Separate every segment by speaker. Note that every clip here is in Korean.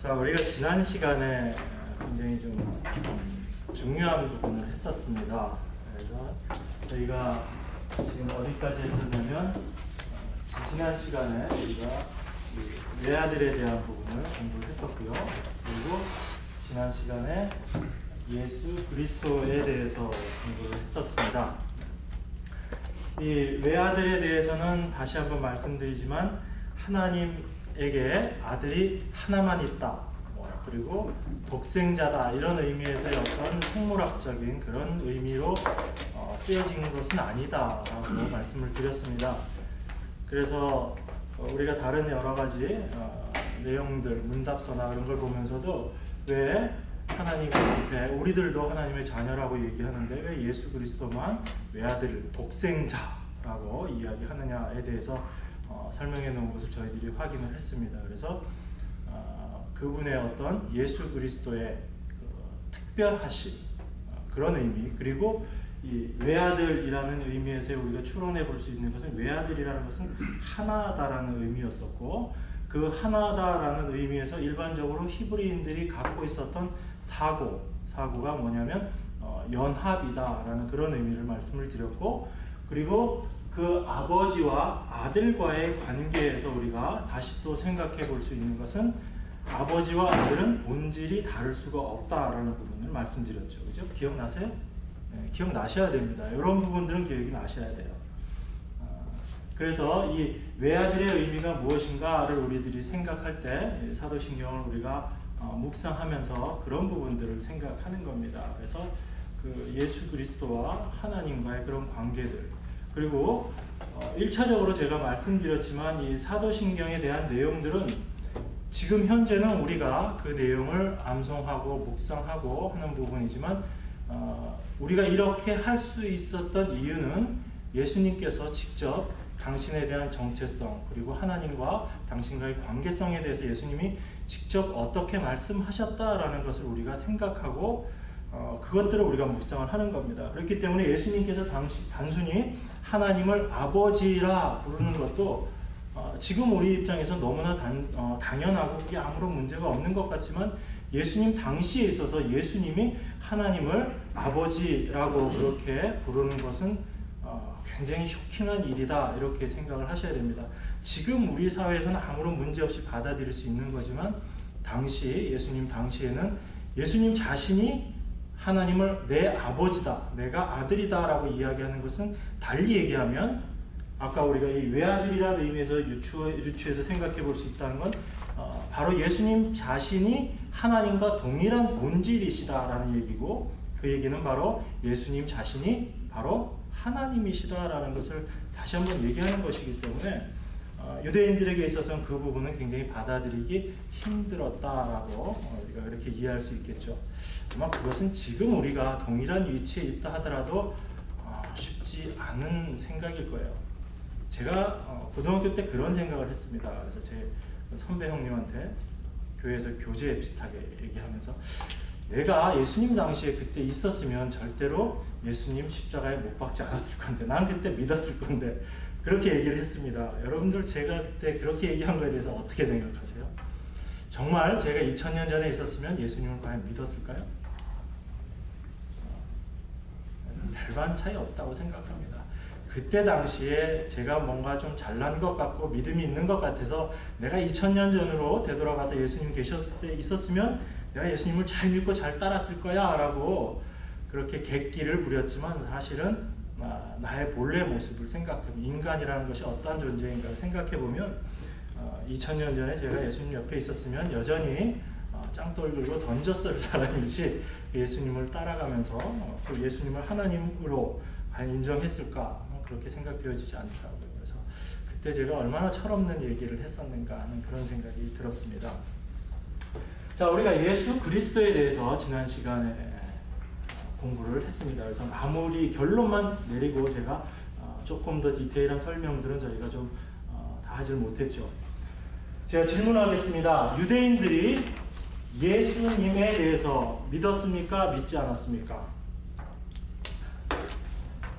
Speaker 1: 자, 우리가 지난 시간에 굉장히 좀 중요한 부분을 했었습니다. 그래서 저희가 지금 어디까지 했었냐면 지난 시간에 우리가 외아들에 대한 부분을 공부를 했었고요. 그리고 지난 시간에 예수 그리스도에 대해서 공부를 했었습니다. 이 외아들에 대해서는 다시 한번 말씀드리지만 하나님에게 아들이 하나만 있다, 그리고 독생자다, 이런 의미에서의 어떤 생물학적인 그런 의미로 쓰여진 것은 아니다라고 말씀을 드렸습니다. 그래서 우리가 다른 여러 가지 내용들, 문답서나 그런 걸 보면서도 왜 하나님 앞에 우리들도 하나님의 자녀라고 얘기하는데 왜 예수 그리스도만 외아들, 독생자라고 이야기하느냐에 대해서 설명해 놓은 것을 저희들이 확인을 했습니다. 그래서 그분의 어떤 예수 그리스도의 특별하심, 그런 의미, 그리고 이 외아들이라는 의미에서 우리가 추론해 볼 수 있는 것은 외아들이라는 것은 하나다라는 의미였었고, 그 하나다라는 의미에서 일반적으로 히브리인들이 갖고 있었던 사고가 뭐냐면 연합이다라는 그런 의미를 말씀을 드렸고, 그리고 그 아버지와 아들과의 관계에서 우리가 다시 또 생각해 볼 수 있는 것은 아버지와 아들은 본질이 다를 수가 없다라는 부분을 말씀드렸죠. 그죠? 기억나세요? 네, 기억나셔야 됩니다. 이런 부분들은 기억이 나셔야 돼요. 그래서 이 외아들의 의미가 무엇인가를 우리들이 생각할 때 사도신경을 우리가 묵상하면서 그런 부분들을 생각하는 겁니다. 그래서 그 예수 그리스도와 하나님과의 그런 관계들, 그리고 1차적으로 제가 말씀드렸지만 이 사도신경에 대한 내용들은 지금 현재는 우리가 그 내용을 암송하고 묵상하고 하는 부분이지만 우리가 이렇게 할 수 있었던 이유는 예수님께서 직접 당신에 대한 정체성, 그리고 하나님과 당신과의 관계성에 대해서 예수님이 직접 어떻게 말씀하셨다라는 것을 우리가 생각하고 그것들을 우리가 묵상을 하는 겁니다. 그렇기 때문에 예수님께서 단순히 하나님을 아버지라 부르는 것도 지금 우리 입장에서 너무나 당연하고 그게 아무런 문제가 없는 것 같지만, 예수님 당시에 있어서 예수님이 하나님을 아버지라고 그렇게 부르는 것은 굉장히 쇼킹한 일이다, 이렇게 생각을 하셔야 됩니다. 지금 우리 사회에서는 아무런 문제 없이 받아들일 수 있는 거지만, 당시 예수님 당시에는 예수님 자신이 하나님을 내 아버지다, 내가 아들이다 라고 이야기하는 것은, 달리 얘기하면 아까 우리가 이 외아들이라는 의미에서 유추해서 생각해 볼 수 있다는 건 바로 예수님 자신이 하나님과 동일한 본질이시다라는 얘기고, 그 얘기는 바로 예수님 자신이 바로 하나님이시다라는 것을 다시 한번 얘기하는 것이기 때문에 유대인들에게 있어서는 그 부분은 굉장히 받아들이기 힘들었다라고 우리가 그렇게 이해할 수 있겠죠. 아마 그것은 지금 우리가 동일한 위치에 있다 하더라도 쉽지 않은 생각일 거예요. 제가 고등학교 때 그런 생각을 했습니다. 그래서 제 선배 형님한테 교회에서 교제 비슷하게 얘기하면서, 내가 예수님 당시에 그때 있었으면 절대로 예수님 십자가에 못 박지 않았을 건데, 난 그때 믿었을 건데, 그렇게 얘기를 했습니다. 여러분들, 제가 그때 그렇게 얘기한 거에 대해서 어떻게 생각하세요? 정말 제가 2000년 전에 있었으면 예수님을 과연 믿었을까요? 별반 차이 없다고 생각합니다. 그때 당시에 제가 뭔가 좀 잘난 것 같고 믿음이 있는 것 같아서 내가 2000년 전으로 되돌아가서 예수님 계셨을 때 있었으면 내가 예수님을 잘 믿고 잘 따랐을 거야 라고 그렇게 객기를 부렸지만, 사실은 나의 본래 모습을 생각하면, 인간이라는 것이 어떠한 존재인가를 생각해보면 2000년 전에 제가 예수님 옆에 있었으면 여전히 짱돌 들고 던졌을 사람이지, 예수님을 따라가면서 또 예수님을 하나님으로 과연 인정했을까, 그렇게 생각되어지지 않더라고요. 그래서 그때 제가 얼마나 철없는 얘기를 했었는가 하는 그런 생각이 들었습니다. 자, 우리가 예수 그리스도에 대해서 지난 시간에 공부를 했습니다. 그래서 마무리 결론만 내리고 제가 조금 더 디테일한 설명들은 저희가 좀 다 하질 못했죠. 제가 질문하겠습니다. 유대인들이 예수님에 대해서 믿었습니까? 믿지 않았습니까?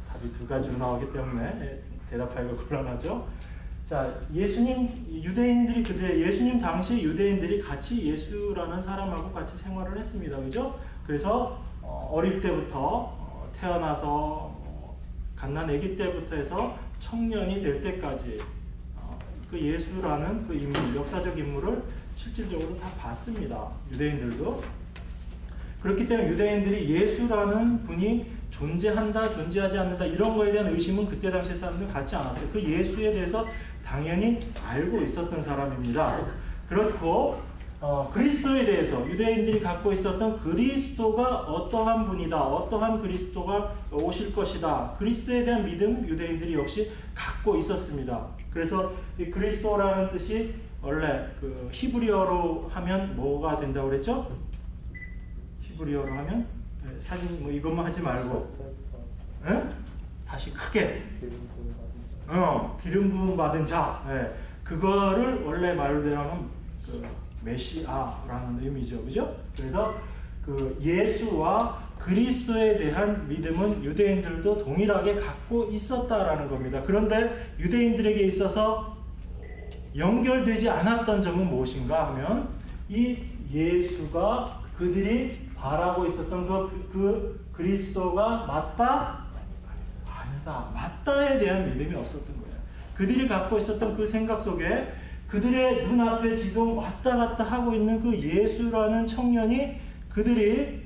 Speaker 1: 답이 두 가지로 나오기 때문에 대답하기가 곤란하죠. 자, 예수님 당시 유대인들이 같이 예수라는 사람하고 같이 생활을 했습니다. 그죠? 그래서 어릴 때부터 태어나서 갓난 아기 때부터 해서 청년이 될 때까지 그 예수라는 그 인물, 역사적 인물을 실질적으로 다 봤습니다. 유대인들도. 그렇기 때문에 유대인들이 예수라는 분이 존재한다, 존재하지 않는다 이런 거에 대한 의심은 그때 당시 사람들은 갖지 않았어요. 그 예수에 대해서 당연히 알고 있었던 사람입니다. 그렇고 그리스도에 대해서 유대인들이 갖고 있었던 그리스도가 어떠한 분이다, 어떠한 그리스도가 오실 것이다, 그리스도에 대한 믿음 유대인들이 역시 갖고 있었습니다. 그래서 이 그리스도라는 뜻이 원래 그 히브리어로 하면 뭐가 된다고 그랬죠? 히브리어로 하면 사진 뭐 이것만 하지 말고 다시 크게 기름 부음 받은 자, 그거를 원래 말대로 하면 그 메시아라는 의미죠, 그죠? 그래서 그 예수와 그리스도에 대한 믿음은 유대인들도 동일하게 갖고 있었다라는 겁니다. 그런데 유대인들에게 있어서 연결되지 않았던 점은 무엇인가 하면 이 예수가 그들이 바라고 있었던 그 그리스도가 맞다? 아니다. 맞다에 대한 믿음이 없었던 거예요. 그들이 갖고 있었던 그 생각 속에 그들의 눈앞에 지금 왔다 갔다 하고 있는 그 예수라는 청년이 그들이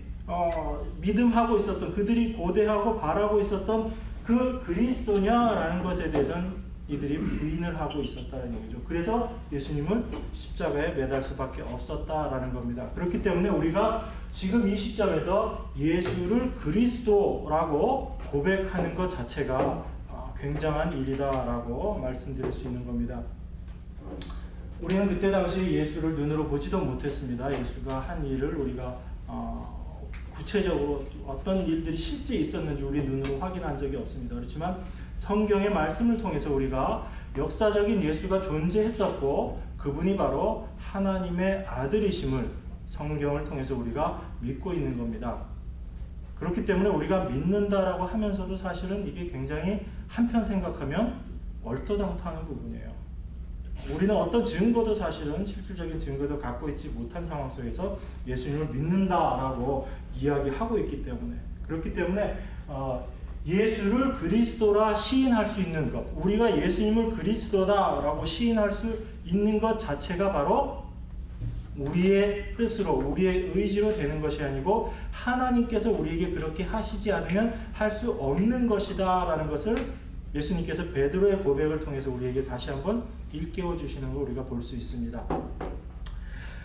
Speaker 1: 믿음하고 있었던, 그들이 고대하고 바라고 있었던 그 그리스도냐라는 것에 대해서는 이들이 부인을 하고 있었다는 얘기죠. 그래서 예수님을 십자가에 매달 수밖에 없었다라는 겁니다. 그렇기 때문에 우리가 지금 이 시점에서 예수를 그리스도라고 고백하는 것 자체가 굉장한 일이다라고 말씀드릴 수 있는 겁니다. 우리는 그때 당시 예수를 눈으로 보지도 못했습니다. 예수가 한 일을 우리가 구체적으로 어떤 일들이 실제 있었는지 우리 눈으로 확인한 적이 없습니다. 그렇지만 성경의 말씀을 통해서 우리가 역사적인 예수가 존재했었고 그분이 바로 하나님의 아들이심을 성경을 통해서 우리가 믿고 있는 겁니다. 그렇기 때문에 우리가 믿는다라고 하면서도 사실은 이게 굉장히 한편 생각하면 얼토당토하는 부분이에요. 우리는 어떤 증거도 사실은 실질적인 증거도 갖고 있지 못한 상황 속에서 예수님을 믿는다라고 이야기하고 있기 때문에, 그렇기 때문에 예수를 그리스도라 시인할 수 있는 것, 우리가 예수님을 그리스도다라고 시인할 수 있는 것 자체가 바로 우리의 뜻으로, 우리의 의지로 되는 것이 아니고 하나님께서 우리에게 그렇게 하시지 않으면 할 수 없는 것이다 라는 것을 예수님께서 베드로의 고백을 통해서 우리에게 다시 한번 일깨워 주시는 걸 우리가 볼 수 있습니다.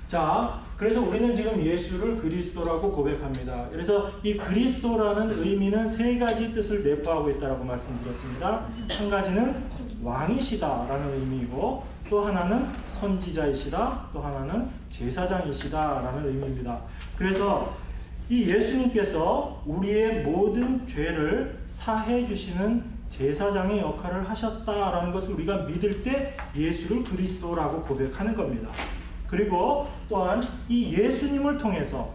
Speaker 1: 자, 그래서 우리는 지금 예수를 그리스도라고 고백합니다. 그래서 이 그리스도라는 의미는 세 가지 뜻을 내포하고 있다고 말씀드렸습니다. 한 가지는 왕이시다라는 의미이고, 또 하나는 선지자이시다, 또 하나는 제사장이시다라는 의미입니다. 그래서 이 예수님께서 우리의 모든 죄를 사해 주시는 제사장의 역할을 하셨다라는 것을 우리가 믿을 때 예수를 그리스도라고 고백하는 겁니다. 그리고 또한 이 예수님을 통해서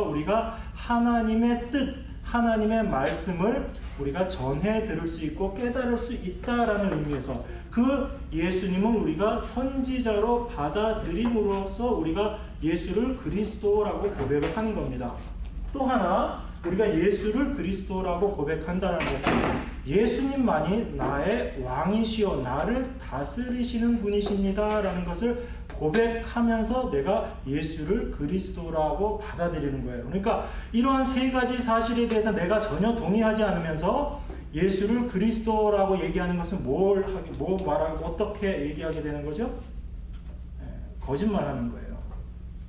Speaker 1: 우리가 하나님의 뜻, 하나님의 말씀을 우리가 전해 들을 수 있고 깨달을 수 있다라는 의미에서 그 예수님을 우리가 선지자로 받아들임으로써 우리가 예수를 그리스도라고 고백을 하는 겁니다. 또 하나 우리가 예수를 그리스도라고 고백한다는 것은 예수님만이 나의 왕이시오, 나를 다스리시는 분이십니다 라는 것을 고백하면서 내가 예수를 그리스도라고 받아들이는 거예요. 그러니까 이러한 세 가지 사실에 대해서 내가 전혀 동의하지 않으면서 예수를 그리스도라고 얘기하는 것은 어떻게 얘기하게 되는 거죠? 거짓말하는 거예요.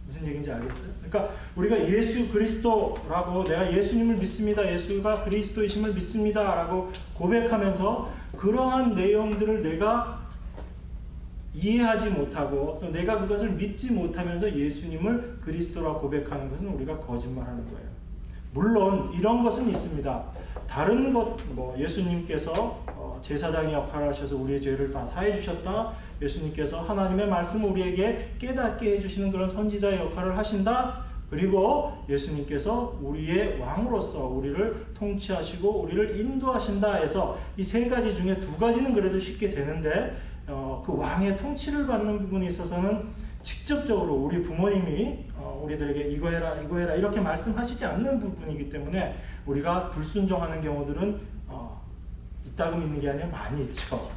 Speaker 1: 무슨 얘기인지 알겠어요? 그러니까 우리가 예수 그리스도라고, 내가 예수님을 믿습니다, 예수가 그리스도이심을 믿습니다 라고 고백하면서 그러한 내용들을 내가 이해하지 못하고 또 내가 그것을 믿지 못하면서 예수님을 그리스도라고 고백하는 것은 우리가 거짓말하는 거예요. 물론 이런 것은 있습니다. 다른 것, 예수님께서 제사장의 역할을 하셔서 우리의 죄를 다 사해 주셨다, 예수님께서 하나님의 말씀을 우리에게 깨닫게 해주시는 그런 선지자의 역할을 하신다, 그리고 예수님께서 우리의 왕으로서 우리를 통치하시고 우리를 인도하신다 해서 이 세 가지 중에 두 가지는 그래도 쉽게 되는데 그 왕의 통치를 받는 부분에 있어서는 직접적으로 우리 부모님이 우리들에게 이거 해라 이렇게 말씀하시지 않는 부분이기 때문에 우리가 불순종하는 경우들은 이따금 있는 게 아니라 많이 있죠.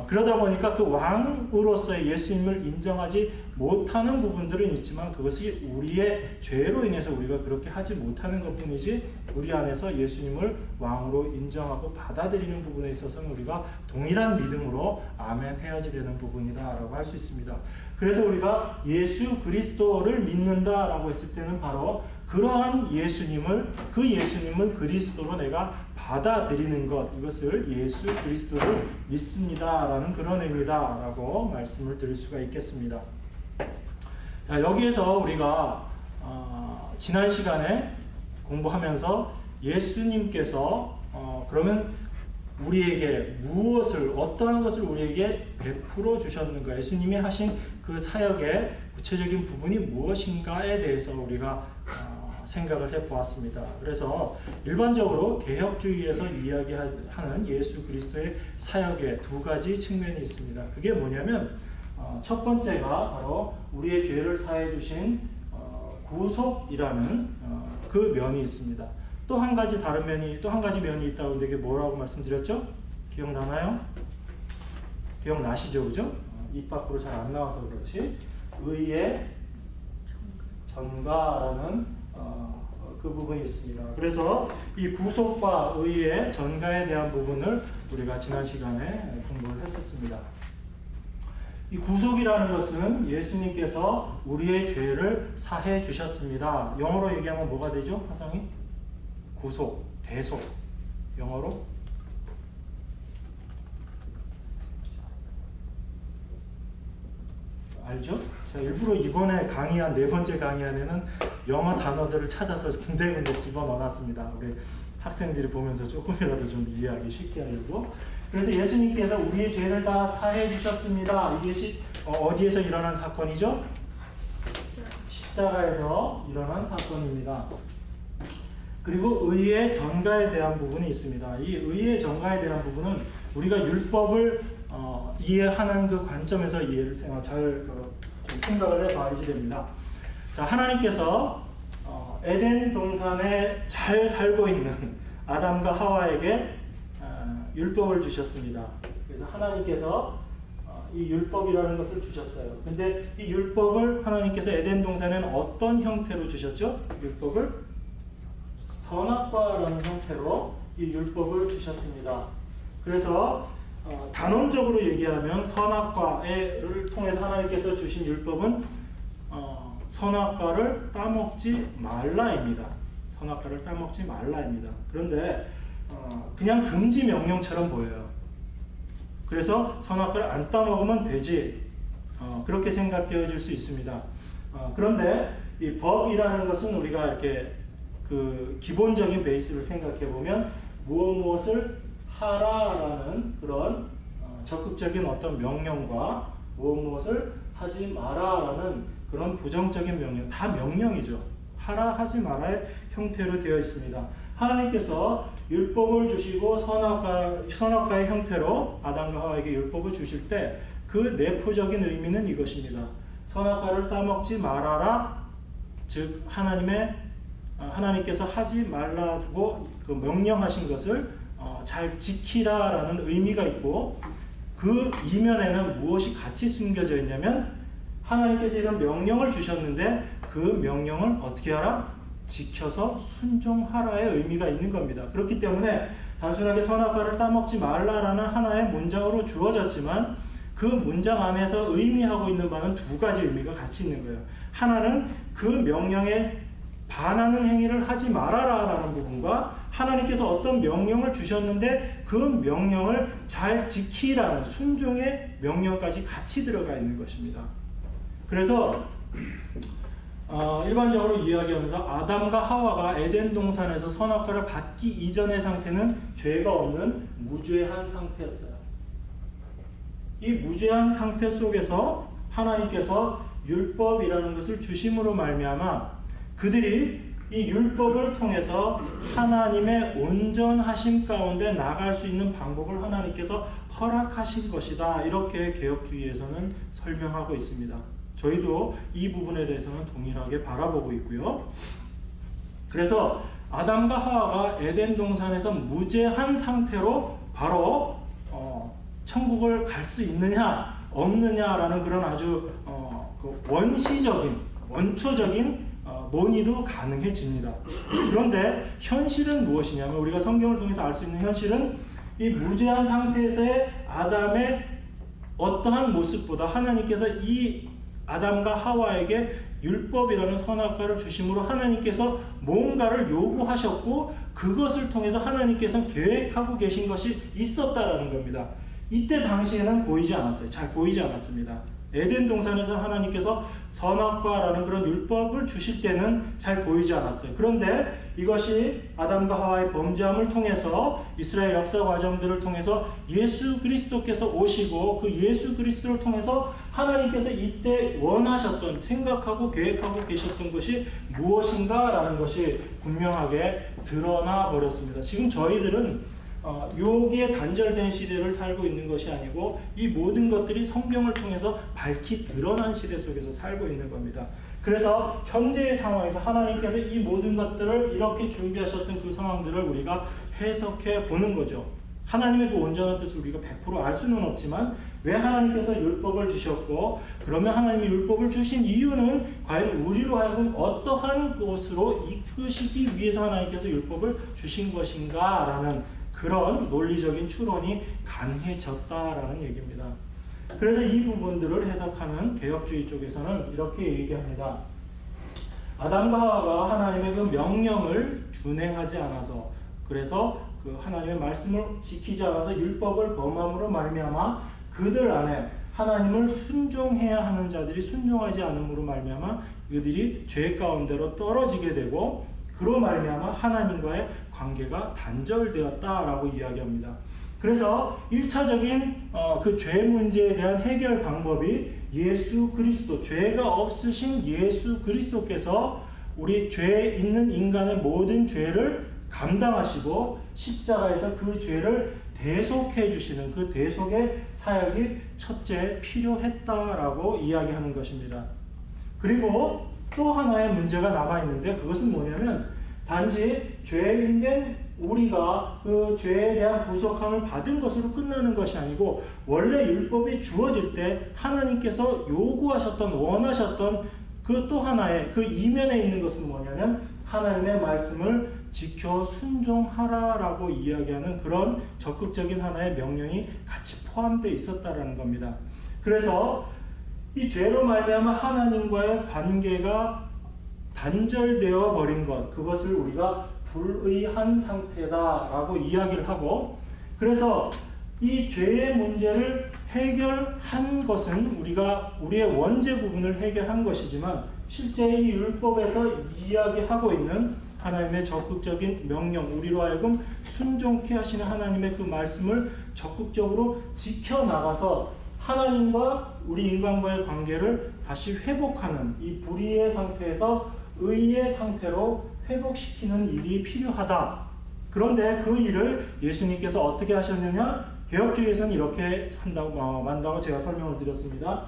Speaker 1: 그러다 보니까 그 왕으로서의 예수님을 인정하지 못하는 부분들은 있지만 그것이 우리의 죄로 인해서 우리가 그렇게 하지 못하는 것뿐이지 우리 안에서 예수님을 왕으로 인정하고 받아들이는 부분에 있어서는 우리가 동일한 믿음으로 아멘 해야지 되는 부분이다라고 할 수 있습니다. 그래서 우리가 예수 그리스도를 믿는다라고 했을 때는 바로 그러한 예수님을 그리스도로 내가 받아들이는 것, 이것을 예수 그리스도를 믿습니다라는 그런 의미다라고 말씀을 드릴 수가 있겠습니다. 자, 여기에서 우리가 지난 시간에 공부하면서 예수님께서 그러면 우리에게 무엇을 어떠한 것을 우리에게 베풀어 주셨는가, 예수님이 하신 그 사역의 구체적인 부분이 무엇인가에 대해서 우리가 생각을 해보았습니다. 그래서 일반적으로 개혁주의에서 이야기하는 예수 그리스도의 사역의 두 가지 측면이 있습니다. 그게 뭐냐면 첫 번째가 바로 우리의 죄를 사해 주신 구속이라는 그 면이 있습니다. 또 한 가지 면이 있다고 근데 이게 뭐라고 말씀드렸죠? 기억나나요? 기억나시죠? 그죠? 입 밖으로 잘 안 나와서 그렇지. 의의 전가라는 그 부분이 있습니다. 그래서 이 구속과 의의 전가에 대한 부분을 우리가 지난 시간에 공부를 했었습니다. 이 구속이라는 것은 예수님께서 우리의 죄를 사해 주셨습니다. 영어로 얘기하면 뭐가 되죠? 화성이? 구속, 대속. 영어로? 알죠? 제가 일부러 이번에 강의한 네 번째 강의 안에는 영어 단어들을 찾아서 군데군데 집어넣어놨습니다. 우리 학생들이 보면서 조금이라도 좀 이해하기 쉽게 하려고. 그래서 예수님께서 우리의 죄를 다 사해 주셨습니다. 이것이 어디에서 일어난 사건이죠? 십자가에서 일어난 사건입니다. 그리고 의의 전가에 대한 부분이 있습니다. 이 의의 전가에 대한 부분은 우리가 율법을 이해하는 그 관점에서 이해를 잘 좀 생각을 해봐야지 됩니다. 자, 하나님께서 에덴 동산에 잘 살고 있는 아담과 하와에게 율법을 주셨습니다. 그래서 하나님께서 이 율법이라는 것을 주셨어요. 근데 이 율법을 하나님께서 에덴 동산에는 어떤 형태로 주셨죠? 율법을 선악과라는 형태로 이 율법을 주셨습니다. 그래서 단언적으로 얘기하면 선악과를 통해서 하나님께서 주신 율법은 선악과를 따먹지 말라입니다. 선악과를 따먹지 말라입니다. 그런데 그냥 금지 명령처럼 보여요. 그래서 선악과를 안 따먹으면 되지, 그렇게 생각되어질 수 있습니다. 그런데 이 법이라는 것은 우리가 이렇게 그 기본적인 베이스를 생각해 보면 무엇을 하라라는 그런 적극적인 어떤 명령과 무엇을 하지 마라라는 그런 부정적인 명령, 다 명령이죠. 하라 하지 마라의 형태로 되어 있습니다. 하나님께서 율법을 주시고 선악과의 형태로 아담과 하와에게 율법을 주실 때 그 내포적인 의미는 이것입니다. 선악과를 따먹지 말아라, 즉 하나님께서 하지 말라고 그 명령하신 것을 잘 지키라라는 의미가 있고, 그 이면에는 무엇이 같이 숨겨져 있냐면 하나님께서 이런 명령을 주셨는데 그 명령을 어떻게 하라? 지켜서 순종하라의 의미가 있는 겁니다. 그렇기 때문에 단순하게 선악과를 따먹지 말라라는 하나의 문장으로 주어졌지만 그 문장 안에서 의미하고 있는 바는 두 가지 의미가 같이 있는 거예요. 하나는 그 명령에 반하는 행위를 하지 말아라라는 부분과 하나님께서 어떤 명령을 주셨는데 그 명령을 잘 지키라는 순종의 명령까지 같이 들어가 있는 것입니다. 그래서 일반적으로 이야기하면서 아담과 하와가 에덴 동산에서 선악과를 받기 이전의 상태는 죄가 없는 무죄한 상태였어요. 이 무죄한 상태 속에서 하나님께서 율법이라는 것을 주심으로 말미암아 그들이 이 율법을 통해서 하나님의 온전하심 가운데 나갈 수 있는 방법을 하나님께서 허락하신 것이다. 이렇게 개혁주의에서는 설명하고 있습니다. 저희도 이 부분에 대해서는 동일하게 바라보고 있고요. 그래서 아담과 하와가 에덴 동산에서 무죄한 상태로 바로 천국을 갈 수 있느냐 없느냐라는 그런 아주 원시적인 원초적인 논의도 가능해집니다. 그런데 현실은 무엇이냐면 우리가 성경을 통해서 알 수 있는 현실은 이 무죄한 상태에서의 아담의 어떠한 모습보다 하나님께서 이 아담과 하와에게 율법이라는 선악과를 주심으로 하나님께서 뭔가를 요구하셨고 그것을 통해서 하나님께서 계획하고 계신 것이 있었다라는 겁니다. 이때 당시에는 보이지 않았어요. 잘 보이지 않았습니다. 에덴 동산에서 하나님께서 선악과라는 그런 율법을 주실 때는 잘 보이지 않았어요. 그런데 이것이 아담과 하와의 범죄함을 통해서 이스라엘 역사 과정들을 통해서 예수 그리스도께서 오시고 그 예수 그리스도를 통해서 하나님께서 이때 원하셨던 생각하고 계획하고 계셨던 것이 무엇인가라는 것이 분명하게 드러나 버렸습니다. 지금 저희들은 여기에 단절된 시대를 살고 있는 것이 아니고 이 모든 것들이 성경을 통해서 밝히 드러난 시대 속에서 살고 있는 겁니다. 그래서 현재의 상황에서 하나님께서 이 모든 것들을 이렇게 준비하셨던 그 상황들을 우리가 해석해 보는 거죠. 하나님의 그 온전한 뜻을 우리가 100% 알 수는 없지만 왜 하나님께서 율법을 주셨고 그러면 하나님이 율법을 주신 이유는 과연 우리로 하여금 어떠한 것으로 이끄시기 위해서 하나님께서 율법을 주신 것인가 라는 그런 논리적인 추론이 강해졌다라는 얘기입니다. 그래서 이 부분들을 해석하는 개혁주의 쪽에서는 이렇게 얘기합니다. 아담과 하와가 하나님의 그 명령을 준행하지 않아서 그래서 그 하나님의 말씀을 지키지 않아서 율법을 범함으로 말미암아 그들 안에 하나님을 순종해야 하는 자들이 순종하지 않음으로 말미암아 그들이 죄 가운데로 떨어지게 되고 그로 말미암아 하나님과의 관계가 단절되었다라고 이야기합니다. 그래서 1차적인 그 죄 문제에 대한 해결 방법이 예수 그리스도, 죄가 없으신 예수 그리스도께서 우리 죄에 있는 인간의 모든 죄를 감당하시고 십자가에서 그 죄를 대속해 주시는 그 대속의 사역이 첫째 필요했다라고 이야기하는 것입니다. 그리고 또 하나의 문제가 남아있는데 그것은 뭐냐면 단지 죄인된 우리가 그 죄에 대한 구속함을 받은 것으로 끝나는 것이 아니고 원래 율법이 주어질 때 하나님께서 요구하셨던 원하셨던 그 또 하나의 그 이면에 있는 것은 뭐냐면 하나님의 말씀을 지켜 순종하라라고 이야기하는 그런 적극적인 하나의 명령이 같이 포함되어 있었다라는 겁니다. 그래서 이 죄로 말미암아 하나님과의 관계가 단절되어 버린 것, 그것을 우리가 불의한 상태다라고 이야기를 하고, 그래서 이 죄의 문제를 해결한 것은 우리가 우리의 원죄 부분을 해결한 것이지만 실제 이 율법에서 이야기하고 있는 하나님의 적극적인 명령, 우리로 하여금 순종케 하시는 하나님의 그 말씀을 적극적으로 지켜나가서 하나님과 우리 인간과의 관계를 다시 회복하는 이 불의의 상태에서 의의 상태로 회복시키는 일이 필요하다. 그런데 그 일을 예수님께서 어떻게 하셨느냐? 개혁주의에서는 이렇게 한다고 제가 설명을 드렸습니다.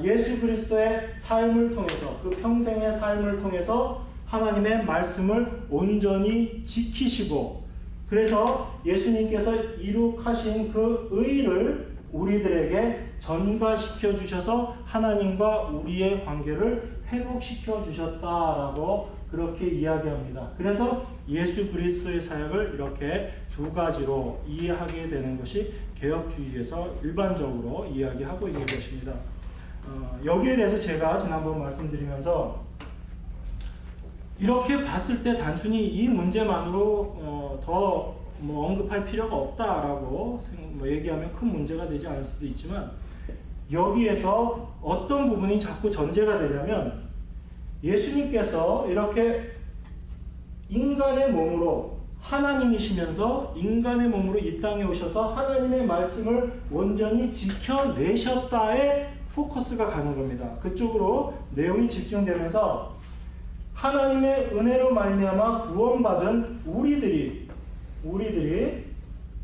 Speaker 1: 예수 그리스도의 삶을 통해서 그 평생의 삶을 통해서 하나님의 말씀을 온전히 지키시고 그래서 예수님께서 이룩하신 그 의를 우리들에게 전가시켜 주셔서 하나님과 우리의 관계를 회복시켜 주셨다라고 그렇게 이야기합니다. 그래서 예수 그리스도의 사역을 이렇게 두 가지로 이해하게 되는 것이 개혁주의에서 일반적으로 이야기하고 있는 것입니다. 여기에 대해서 제가 지난번 말씀드리면서 이렇게 봤을 때 단순히 이 문제만으로 더 언급할 필요가 없다라고 얘기하면 큰 문제가 되지 않을 수도 있지만 여기에서 어떤 부분이 자꾸 전제가 되냐면 예수님께서 이렇게 인간의 몸으로 하나님이시면서 인간의 몸으로 이 땅에 오셔서 하나님의 말씀을 온전히 지켜내셨다에 포커스가 가는 겁니다. 그쪽으로 내용이 집중되면서 하나님의 은혜로 말미암아 구원받은 우리들이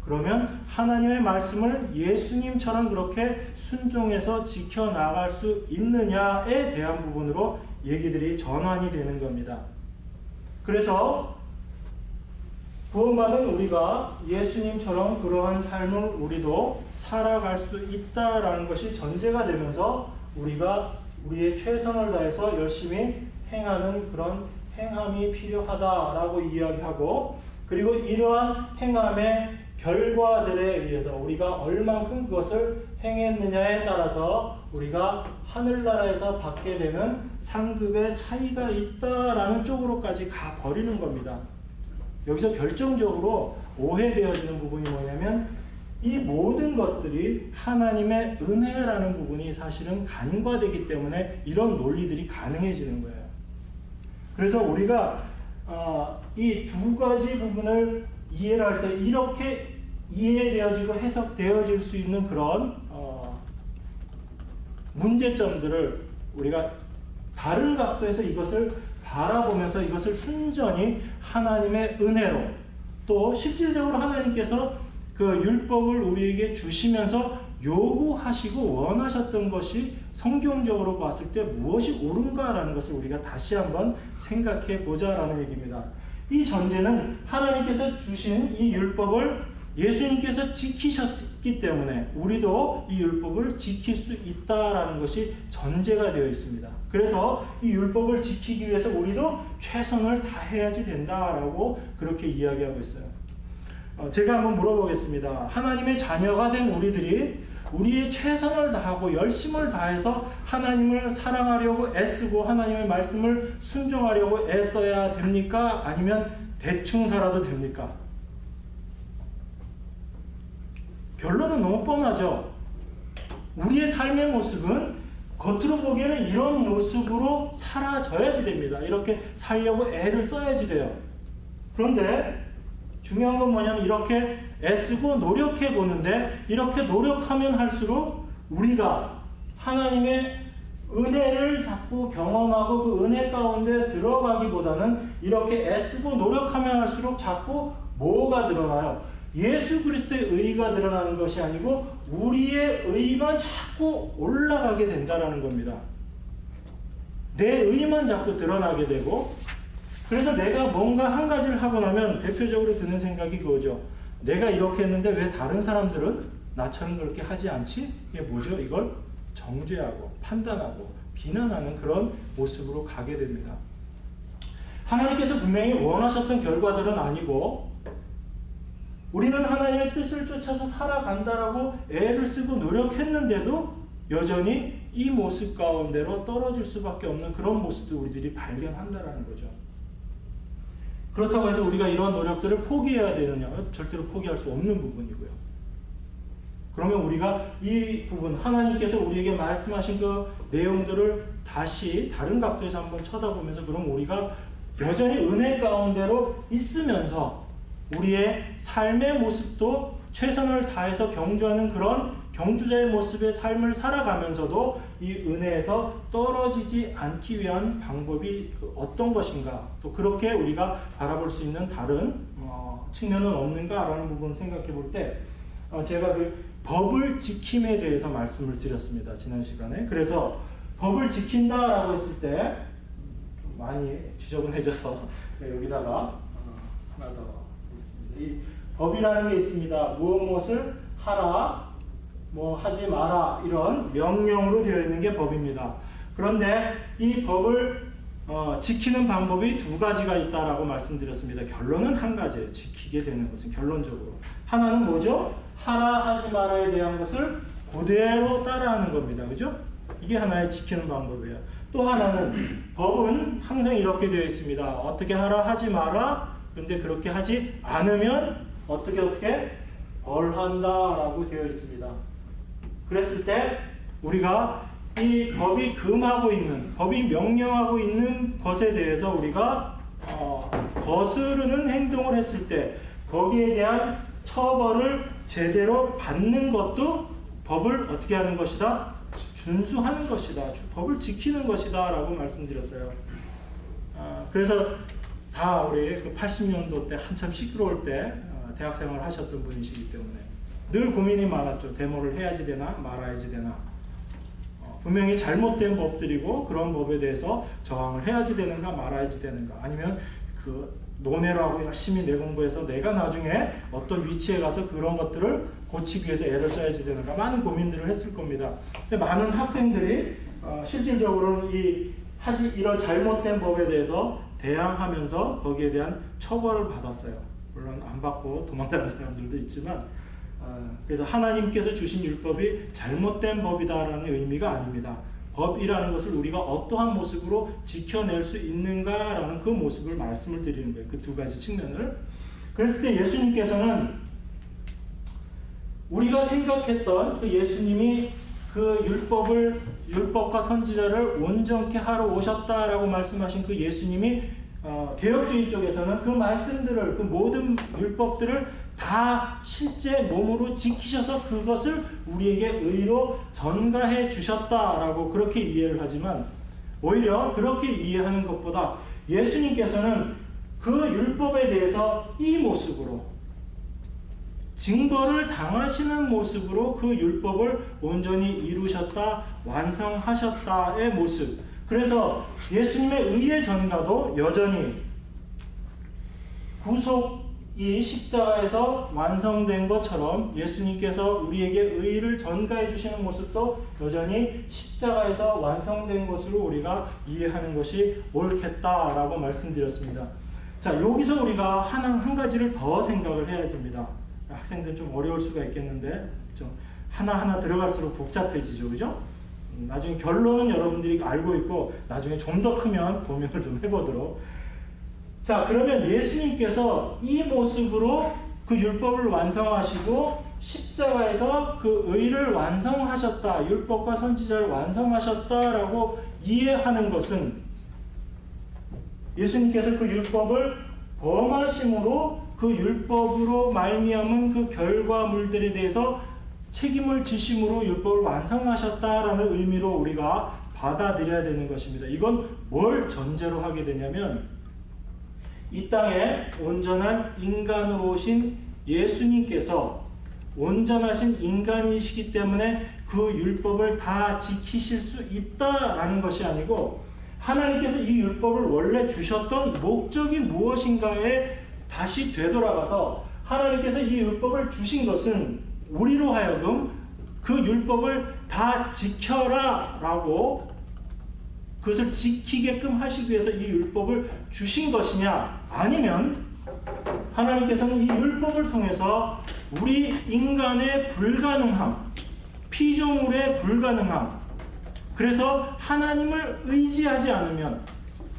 Speaker 1: 그러면 하나님의 말씀을 예수님처럼 그렇게 순종해서 지켜나갈 수 있느냐에 대한 부분으로 얘기들이 전환이 되는 겁니다. 그래서 구원받은 우리가 예수님처럼 그러한 삶을 우리도 살아갈 수 있다라는 것이 전제가 되면서 우리가 우리의 최선을 다해서 열심히 행하는 그런 행함이 필요하다라고 이야기하고, 그리고 이러한 행함의 결과들에 의해서 우리가 얼만큼 그것을 행했느냐에 따라서 우리가 하늘나라에서 받게 되는 상급의 차이가 있다라는 쪽으로까지 가버리는 겁니다. 여기서 결정적으로 오해되어지는 부분이 뭐냐면 이 모든 것들이 하나님의 은혜라는 부분이 사실은 간과되기 때문에 이런 논리들이 가능해지는 거예요. 그래서 우리가 이 두 가지 부분을 이해를 할 때 이렇게 이해되어지고 해석되어질 수 있는 그런 문제점들을 우리가 다른 각도에서 이것을 바라보면서 이것을 순전히 하나님의 은혜로, 또 실질적으로 하나님께서 그 율법을 우리에게 주시면서 요구하시고 원하셨던 것이 성경적으로 봤을 때 무엇이 옳은가라는 것을 우리가 다시 한번 생각해 보자라는 얘기입니다. 이 전제는 하나님께서 주신 이 율법을 예수님께서 지키셨기 때문에 우리도 이 율법을 지킬 수 있다라는 것이 전제가 되어 있습니다. 그래서 이 율법을 지키기 위해서 우리도 최선을 다해야지 된다라고 그렇게 이야기하고 있어요. 제가 한번 물어보겠습니다. 하나님의 자녀가 된 우리들이 우리의 최선을 다하고 열심을 다해서 하나님을 사랑하려고 애쓰고 하나님의 말씀을 순종하려고 애써야 됩니까? 아니면 대충 살아도 됩니까? 결론은 너무 뻔하죠. 우리의 삶의 모습은 겉으로 보기에는 이런 모습으로 살아져야지 됩니다. 이렇게 살려고 애를 써야지 돼요. 그런데 중요한 건 뭐냐면 이렇게 애쓰고 노력해 보는데 이렇게 노력하면 할수록 우리가 하나님의 은혜를 자꾸 경험하고 그 은혜 가운데 들어가기보다는 이렇게 애쓰고 노력하면 할수록 자꾸 뭐가 드러나요? 예수 그리스도의 의가 드러나는 것이 아니고 우리의 의만 자꾸 올라가게 된다는 겁니다. 내 의만 자꾸 드러나게 되고, 그래서 내가 뭔가 한 가지를 하고 나면 대표적으로 드는 생각이 그거죠. 내가 이렇게 했는데 왜 다른 사람들은 나처럼 그렇게 하지 않지? 이게 뭐죠? 이걸 정죄하고 판단하고 비난하는 그런 모습으로 가게 됩니다. 하나님께서 분명히 원하셨던 결과들은 아니고 우리는 하나님의 뜻을 쫓아서 살아간다라고 애를 쓰고 노력했는데도 여전히 이 모습 가운데로 떨어질 수밖에 없는 그런 모습도 우리들이 발견한다라는 거죠. 그렇다고 해서 우리가 이러한 노력들을 포기해야 되느냐? 절대로 포기할 수 없는 부분이고요. 그러면 우리가 이 부분, 하나님께서 우리에게 말씀하신 그 내용들을 다시 다른 각도에서 한번 쳐다보면서, 그럼 우리가 여전히 은혜 가운데로 있으면서 우리의 삶의 모습도 최선을 다해서 경주하는 그런 경주자의 모습의 삶을 살아가면서도 이 은혜에서 떨어지지 않기 위한 방법이 어떤 것인가, 또 그렇게 우리가 바라볼 수 있는 다른 측면은 없는가라는 부분을 생각해 볼 때 제가 그 법을 지킴에 대해서 말씀을 드렸습니다. 지난 시간에. 그래서 법을 지킨다라고 했을 때 많이 지저분해져서 여기다가 하나 더 이 법이라는 게 있습니다. 무엇을 하라, 뭐 하지 마라, 이런 명령으로 되어 있는 게 법입니다. 그런데 이 법을 지키는 방법이 두 가지가 있다라고 말씀드렸습니다. 결론은 한 가지예요. 지키게 되는 것은 결론적으로. 하나는 뭐죠? 하라 하지 마라에 대한 것을 그대로 따라하는 겁니다. 그죠? 이게 하나의 지키는 방법이에요. 또 하나는 법은 항상 이렇게 되어 있습니다. 어떻게 하라 하지 마라. 근데 그렇게 하지 않으면 어떻게 벌한다라고 되어 있습니다. 그랬을 때 우리가 이 법이 금하고 있는, 법이 명령하고 있는 것에 대해서 우리가 거스르는 행동을 했을 때 거기에 대한 처벌을 제대로 받는 것도 법을 어떻게 하는 것이다? 준수하는 것이다. 법을 지키는 것이다 라고 말씀드렸어요. 그래서 다 우리 그 80년도 때 한참 시끄러울 때 대학생활을 하셨던 분이시기 때문에 늘 고민이 많았죠. 데모를 해야지 되나 말아야지 되나. 분명히 잘못된 법들이고 그런 법에 대해서 저항을 해야지 되는가 말아야지 되는가, 아니면 그 논외로 하고 열심히 내공부해서 내가 나중에 어떤 위치에 가서 그런 것들을 고치기 위해서 애를 써야지 되는가, 많은 고민들을 했을 겁니다. 근데 많은 학생들이 실질적으로는 이런 잘못된 법에 대해서 대항하면서 거기에 대한 처벌을 받았어요. 물론 안 받고 도망가는 사람들도 있지만, 그래서 하나님께서 주신 율법이 잘못된 법이다라는 의미가 아닙니다. 법이라는 것을 우리가 어떠한 모습으로 지켜낼 수 있는가라는 그 모습을 말씀을 드리는 거예요. 그 두 가지 측면을. 그랬을 때 예수님께서는 우리가 생각했던 그 예수님이 그 율법과 선지자를 온전케 하러 오셨다라고 말씀하신 그 예수님이 개혁주의 쪽에서는 그 말씀들을, 그 모든 율법들을 다 실제 몸으로 지키셔서 그것을 우리에게 의로 전가해 주셨다라고 그렇게 이해를 하지만, 오히려 그렇게 이해하는 것보다 예수님께서는 그 율법에 대해서 이 모습으로, 징벌을 당하시는 모습으로 그 율법을 온전히 이루셨다, 완성하셨다의 모습. 그래서 예수님의 의의 전가도 여전히 구속이 십자가에서 완성된 것처럼 예수님께서 우리에게 의를 전가해 주시는 모습도 여전히 십자가에서 완성된 것으로 우리가 이해하는 것이 옳겠다라고 말씀드렸습니다. 자, 여기서 우리가 한 가지를 더 생각을 해야 됩니다. 학생들 좀 어려울 수가 있겠는데 좀 하나하나 들어갈수록 복잡해지죠, 그죠? 나중에 결론은 여러분들이 알고 있고 나중에 좀 더 크면 고민을 좀 해보도록. 자, 그러면 예수님께서 이 모습으로 그 율법을 완성하시고 십자가에서 그 의를 완성하셨다, 율법과 선지자를 완성하셨다라고 이해하는 것은 예수님께서 그 율법을 범하심으로 그 율법으로 말미암은 그 결과물들에 대해서 책임을 지심으로 율법을 완성하셨다라는 의미로 우리가 받아들여야 되는 것입니다. 이건 뭘 전제로 하게 되냐면, 이 땅에 온전한 인간으로 오신 예수님께서 온전하신 인간이시기 때문에 그 율법을 다 지키실 수 있다라는 것이 아니고, 하나님께서 이 율법을 원래 주셨던 목적이 무엇인가에 다시 되돌아가서 하나님께서 이 율법을 주신 것은 우리로 하여금 그 율법을 다 지켜라 라고, 그것을 지키게끔 하시기 위해서 이 율법을 주신 것이냐, 아니면 하나님께서는 이 율법을 통해서 우리 인간의 불가능함, 피조물의 불가능함, 그래서 하나님을 의지하지 않으면,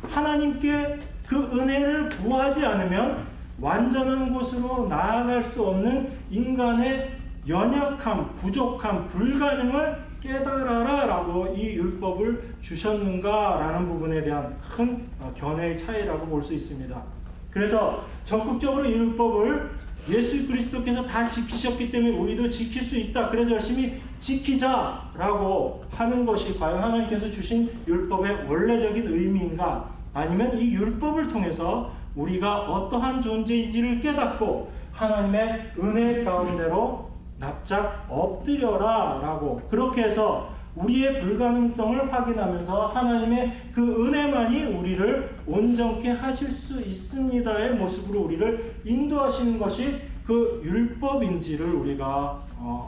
Speaker 1: 하나님께 그 은혜를 구하지 않으면 완전한 곳으로 나아갈 수 없는 인간의 연약함, 부족함, 불가능을 깨달아라 라고 이 율법을 주셨는가 라는 부분에 대한 큰 견해의 차이라고 볼 수 있습니다. 그래서 적극적으로 이 율법을 예수 그리스도께서 다 지키셨기 때문에 우리도 지킬 수 있다, 그래서 열심히 지키자라고 하는 것이 과연 하나님께서 주신 율법의 원래적인 의미인가, 아니면 이 율법을 통해서 우리가 어떠한 존재인지를 깨닫고 하나님의 은혜 가운데로 납작 엎드려라 라고, 그렇게 해서 우리의 불가능성을 확인하면서 하나님의 그 은혜만이 우리를 온전케 하실 수 있습니다의 모습으로 우리를 인도하시는 것이 그 율법인지를 우리가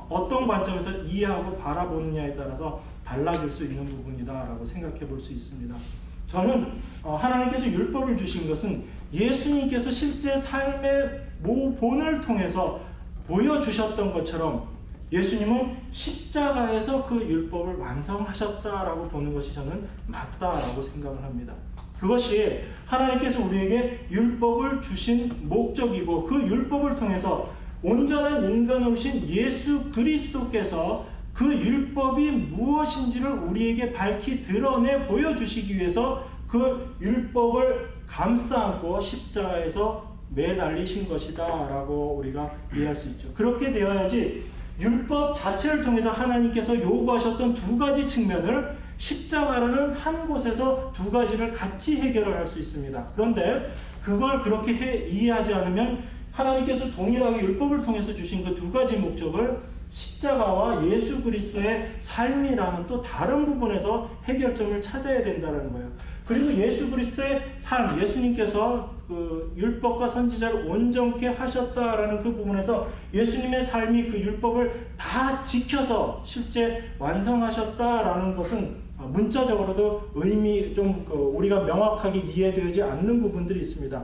Speaker 1: 어떤 관점에서 이해하고 바라보느냐에 따라서 달라질 수 있는 부분이다 라고 생각해 볼 수 있습니다. 저는 하나님께서 율법을 주신 것은 예수님께서 실제 삶의 모본을 통해서 보여주셨던 것처럼 예수님은 십자가에서 그 율법을 완성하셨다라고 보는 것이 저는 맞다라고 생각을 합니다. 그것이 하나님께서 우리에게 율법을 주신 목적이고, 그 율법을 통해서 온전한 인간으로신 예수 그리스도께서 그 율법이 무엇인지를 우리에게 밝히 드러내 보여주시기 위해서 그 율법을 감싸 안고 십자가에서 매달리신 것이다 라고 우리가 이해할 수 있죠. 그렇게 되어야지 율법 자체를 통해서 하나님께서 요구하셨던 두 가지 측면을 십자가라는 한 곳에서 두 가지를 같이 해결을 할 수 있습니다. 그런데 그걸 그렇게 이해하지 않으면 하나님께서 동일하게 율법을 통해서 주신 그 두 가지 목적을 십자가와 예수 그리스도의 삶이라는 또 다른 부분에서 해결점을 찾아야 된다는 거예요. 그리고 예수 그리스도의 삶, 예수님께서 그 율법과 선지자를 온전케 하셨다라는 그 부분에서 예수님의 삶이 그 율법을 다 지켜서 실제 완성하셨다라는 것은 문자적으로도 의미 좀 우리가 명확하게 이해되지 않는 부분들이 있습니다.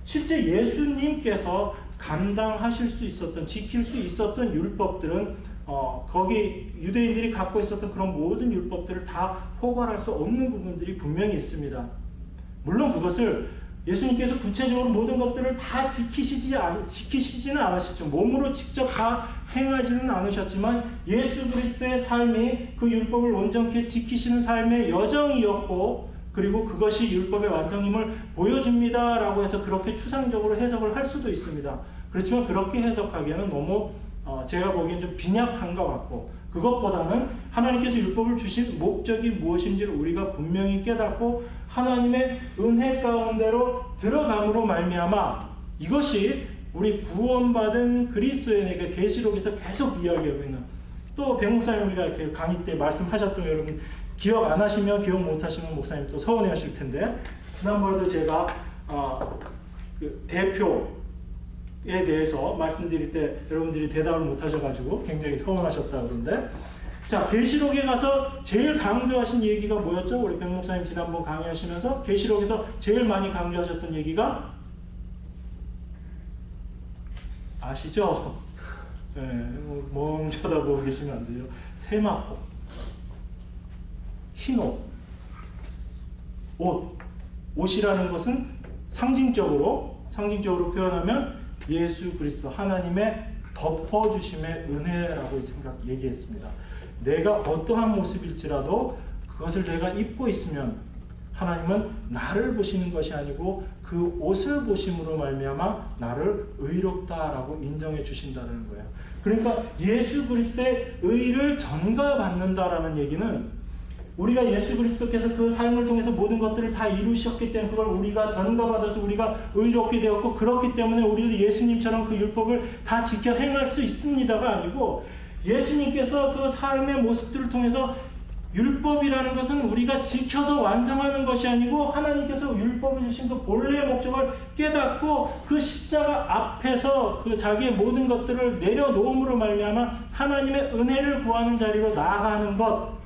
Speaker 1: 실제 예수님께서 감당하실 수 있었던, 지킬 수 있었던 율법들은 거기 유대인들이 갖고 있었던 그런 모든 율법들을 다 포괄할 수 없는 부분들이 분명히 있습니다. 물론 그것을 예수님께서 구체적으로 모든 것들을 다 지키시지는 않으셨죠. 몸으로 직접 다 행하지는 않으셨지만 예수 그리스도의 삶이 그 율법을 온전히 지키시는 삶의 여정이었고, 그리고 그것이 율법의 완성임을 보여줍니다라고 해서 그렇게 추상적으로 해석을 할 수도 있습니다. 그렇지만 그렇게 해석하기에는 너무 제가 보기엔 좀 빈약한 것 같고, 그것보다는 하나님께서 율법을 주신 목적이 무엇인지를 우리가 분명히 깨닫고 하나님의 은혜 가운데로 들어감으로 말미암아 이것이 우리 구원받은 그리스도인에게 계시록에서 계속 이야기하고 있는, 또 백 목사님 우리가 이렇게 강의 때 말씀하셨던 거 여러분 기억 안 하시면, 기억 못 하시면 목사님 또 서운해 하실 텐데, 지난번에도 제가 그 대표에 대해서 말씀드릴 때 여러분들이 대답을 못 하셔가지고 굉장히 서운하셨다 그러는데, 자, 계시록에 가서 제일 강조하신 얘기가 뭐였죠? 우리 백 목사님 지난번 강의하시면서 계시록에서 제일 많이 강조하셨던 얘기가 아시죠? 네, 멍 쳐다보고 계시면 안 돼요. 세마포, 흰옷, 옷이라는 것은 상징적으로 표현하면 예수 그리스도 하나님의 덮어주심의 은혜라고 얘기했습니다. 내가 어떠한 모습일지라도 그것을 내가 입고 있으면 하나님은 나를 보시는 것이 아니고 그 옷을 보심으로 말미암아 나를 의롭다라고 인정해 주신다는 거예요. 그러니까 예수 그리스도의 의를 전가받는다라는 얘기는 우리가 예수 그리스도께서 그 삶을 통해서 모든 것들을 다 이루셨기 때문에 그걸 우리가 전가받아서 우리가 의롭게 되었고, 그렇기 때문에 우리도 예수님처럼 그 율법을 다 지켜 행할 수 있습니다가 아니고, 예수님께서 그 삶의 모습들을 통해서 율법이라는 것은 우리가 지켜서 완성하는 것이 아니고 하나님께서 율법을 주신 그 본래의 목적을 깨닫고 그 십자가 앞에서 그 자기의 모든 것들을 내려놓음으로 말미암아 하나님의 은혜를 구하는 자리로 나아가는 것,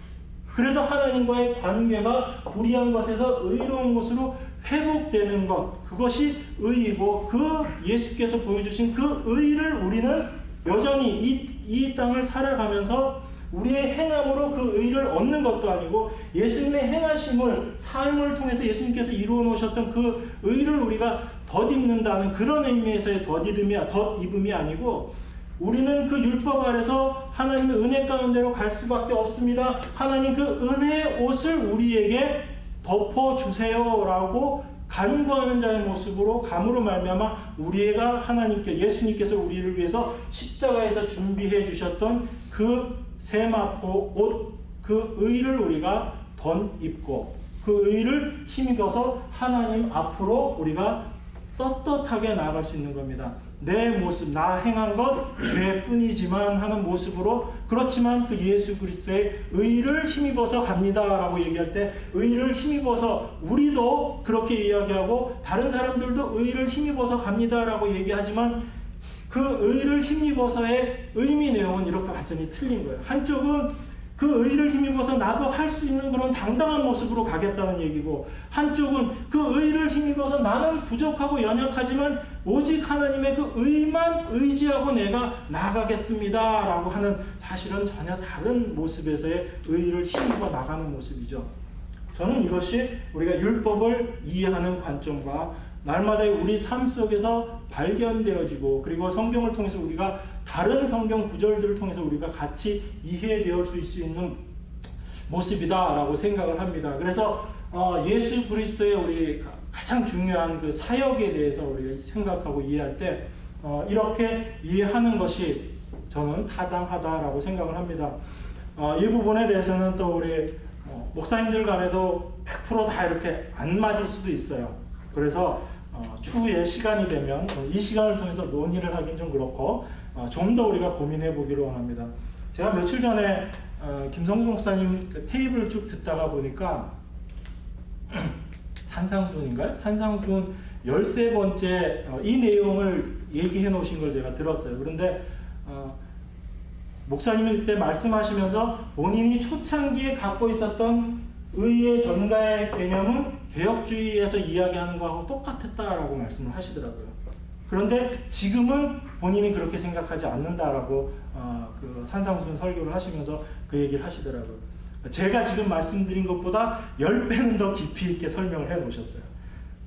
Speaker 1: 그래서 하나님과의 관계가 불의한 것에서 의로운 것으로 회복되는 것, 그것이 의이고, 그 예수께서 보여주신 그 의를 우리는 여전히 이 땅을 살아가면서 우리의 행함으로 그 의를 얻는 것도 아니고, 예수님의 행하심을 삶을 통해서 예수님께서 이루어 놓으셨던 그 의를 우리가 덧입는다는 그런 의미에서의 덧입음이 아니고, 우리는 그 율법 아래서 하나님의 은혜 가운데로 갈 수밖에 없습니다. 하나님 그 은혜의 옷을 우리에게 덮어주세요라고 간구하는 자의 모습으로 감으로 말미암아 우리가 하나님께, 예수님께서 우리를 위해서 십자가에서 준비해 주셨던 그 세마포 옷, 그 의를 우리가 덧입고 그 의를 힘입어서 하나님 앞으로 우리가 떳떳하게 나아갈 수 있는 겁니다. 내 모습, 나 행한 것 죄뿐이지만 하는 모습으로, 그렇지만 그 예수 그리스도의 의를 힘입어서 갑니다라고 얘기할 때, 의를 힘입어서 우리도 그렇게 이야기하고 다른 사람들도 의를 힘입어서 갑니다라고 얘기하지만, 그 의를 힘입어서의 의미 내용은 이렇게 완전히 틀린 거예요. 한쪽은 그 의를 힘입어서 나도 할 수 있는 그런 당당한 모습으로 가겠다는 얘기고, 한쪽은 그 의를 힘입어서 나는 부족하고 연약하지만 오직 하나님의 그 의만 의지하고 내가 나아가겠습니다 라고 하는, 사실은 전혀 다른 모습에서의 의를 힘입어 나가는 모습이죠. 저는 이것이 우리가 율법을 이해하는 관점과 날마다 우리 삶 속에서 발견되어지고, 그리고 성경을 통해서 우리가 다른 성경 구절들을 통해서 우리가 같이 이해되어 줄 수 있는 모습이다라고 생각을 합니다. 그래서 예수 그리스도의 우리 가장 중요한 그 사역에 대해서 우리가 생각하고 이해할 때 이렇게 이해하는 것이 저는 타당하다라고 생각을 합니다. 이 부분에 대해서는 또 우리 목사님들 간에도 100%다 이렇게 안 맞을 수도 있어요. 그래서 추후에 시간이 되면 이 시간을 통해서 논의를 하긴 좀 그렇고 좀 더 우리가 고민해 보기를 원합니다. 제가 며칠 전에 김성수 목사님 그 테이블을 쭉 듣다가 보니까 산상수훈인가요? 산상수훈 13번째 이 내용을 얘기해 놓으신 걸 제가 들었어요. 그런데 목사님이 그때 말씀하시면서 본인이 초창기에 갖고 있었던 의의 전가의 개념은 개혁주의에서 이야기하는 거하고 똑같았다라고 말씀을 하시더라고요. 그런데 지금은 본인이 그렇게 생각하지 않는다라고 그 산상수훈 설교를 하시면서 그 얘기를 하시더라고요. 제가 지금 말씀드린 것보다 10배는 더 깊이 있게 설명을 해 놓으셨어요.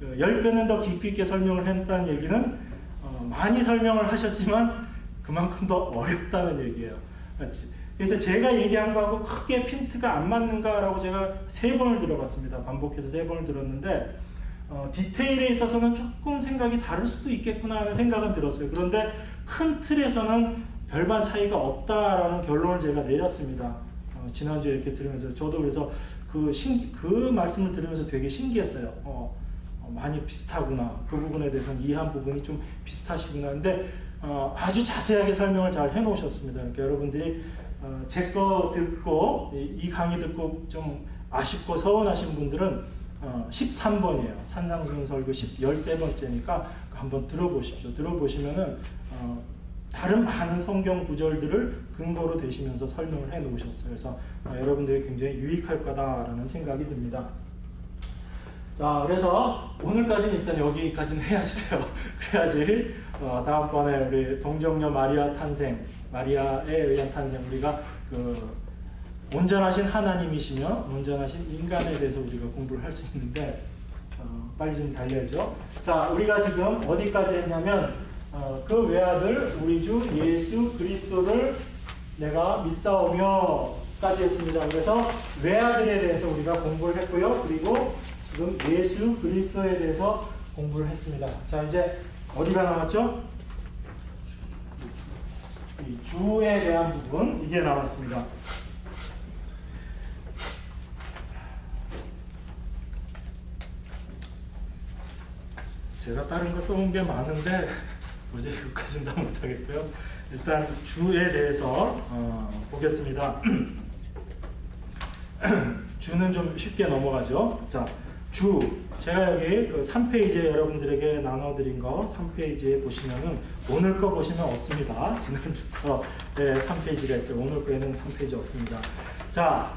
Speaker 1: 10배는 더 깊이 있게 설명을 했다는 얘기는 많이 설명을 하셨지만 그만큼 더 어렵다는 얘기예요. 그래서 제가 얘기한 거하고 크게 핀트가 안 맞는가라고 제가 3번을 들어봤습니다. 반복해서 3번을 들었는데 디테일에 있어서는 조금 생각이 다를 수도 있겠구나 하는 생각은 들었어요. 그런데 큰 틀에서는 별반 차이가 없다라는 결론을 제가 내렸습니다. 지난주에 이렇게 들으면서 저도 그래서 그 말씀을 들으면서 되게 신기했어요. 많이 비슷하구나. 그 부분에 대해서는 이해한 부분이 좀 비슷하시구나. 근데 아주 자세하게 설명을 잘 해놓으셨습니다. 그러니까 여러분들이 제 거 듣고 이 강의 듣고 좀 아쉽고 서운하신 분들은 13번이에요. 산상수훈 설교 13번째니까 한번 들어보십시오. 들어보시면은 다른 많은 성경 구절들을 근거로 대시면서 설명을 해 놓으셨어요. 그래서 여러분들이 굉장히 유익할 거다라는 생각이 듭니다. 자, 그래서 오늘까지는 일단 여기까지는 해야지 돼요. 그래야지 다음번에 우리 동정녀 마리아 탄생, 마리아에 의한 탄생, 우리가 그 온전하신 하나님이시며 온전하신 인간에 대해서 우리가 공부를 할 수 있는데 빨리 좀 달려야죠. 자, 우리가 지금 어디까지 했냐면 그 외아들 우리 주 예수 그리스도를 내가 믿사오며까지 했습니다. 그래서 외아들에 대해서 우리가 공부를 했고요. 그리고 지금 예수 그리스도에 대해서 공부를 했습니다. 자, 이제 어디가 남았죠? 이 주에 대한 부분, 이게 남았습니다. 제가 다른 거 써온 게 많은데 도저히 그것까지는 다 못하겠고요. 일단 주에 대해서 보겠습니다. 주는 좀 쉽게 넘어가죠. 자, 주. 제가 여기 그 3페이지에 여러분들에게 나눠드린 거 3페이지에 보시면은 오늘 거 보시면 없습니다. 지난주 거에 3페이지가 있어요. 오늘 거에는 3페이지 없습니다. 자,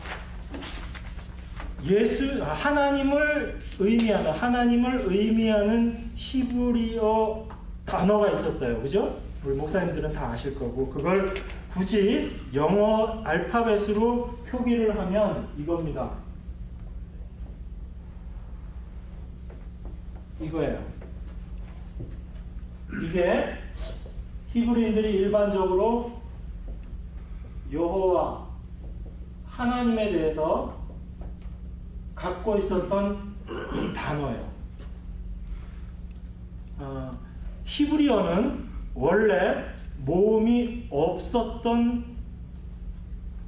Speaker 1: 하나님을 의미하는 히브리어 단어가 있었어요. 그죠? 우리 목사님들은 다 아실 거고, 그걸 굳이 영어 알파벳으로 표기를 하면 이겁니다. 이거예요. 이게 히브리인들이 일반적으로 여호와 하나님에 대해서 갖고 있었던 이 단어예요. 히브리어는 원래 모음이 없었던